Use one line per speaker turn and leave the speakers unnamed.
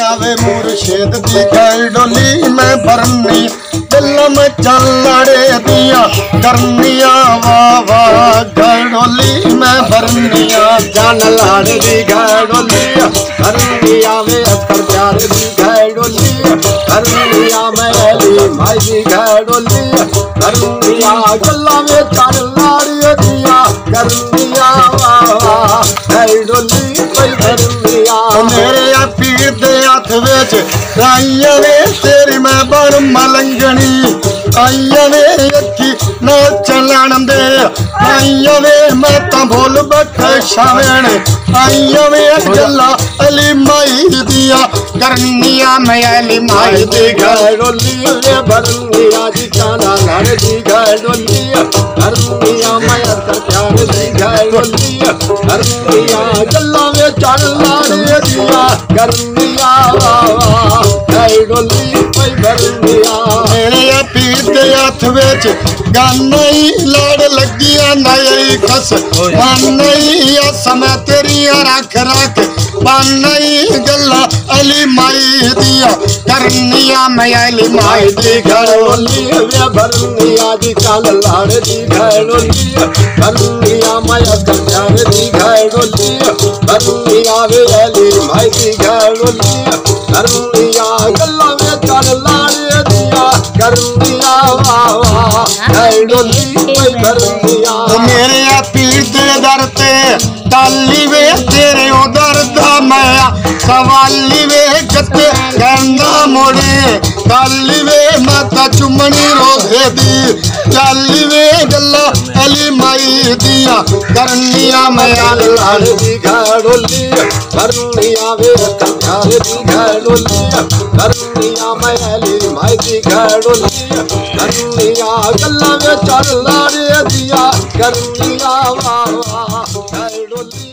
आवे मुर्शिद दी गल डोली मैं भरनी दिल में चल लड़े दिया करनिया वाह वाह गल डोली मैं भरनिया
जान लाड़ दी गल डोली करनिया वे अकर प्यार दी गल डोली करनिया मैं अली माई दी गल डोली करनिया गल्ला में चल लाड़ दिया करनिया वाह वाह गल डोली भरनिया
मेरे आ पीर दे हथ विच आईया वे तेरी मैं बन मलंगनी आईया वे अखी ना चलन दे आईया वे मैं तां भुल बख्शावेण आईया वे गल्ला अली माई दिया करनिया मैं अली माई दी
गल डोली वे भरनिया दी काला लाड़ दी गल डोली करनिया मैं अकर प्यार दी गल डोली करनिया गल्ला वे चल लाड़ दिया करनिया वाह गल डोली भरनिया
मेरे पीर दे हथ विच गानी लड़ लगिया नई खस पानी समय तेरिया रख रख पानी गल्ला अली माई दिया करनिया मैं अली माई दी
गल डोली वे भरनिया दी काल लाड़ दी गल डोली करनिया मैं अकर प्यार दी गल डोली करनिया वे अली माई दी गल डोली करनिया गल्ला वे चल लाड़ दिया करनिया वाह वाह गल डोली भरनिया
मेरे पीर दे दर ते डाली वे तेरे उधर दा मैं सवाली वे जते कहंदा मुड़े डाली वे माता चुमनी रोधे दी डाली वे गल्ला अली माई दिया करनिया मैं
लाड़ दी गल डोली करनिया वे प्यार दी गल डोली करनिया मैं अली माई दी गल डोली करनिया गल्ला वे चल लाड़ दिया करनिया वाह वाह गल डोली।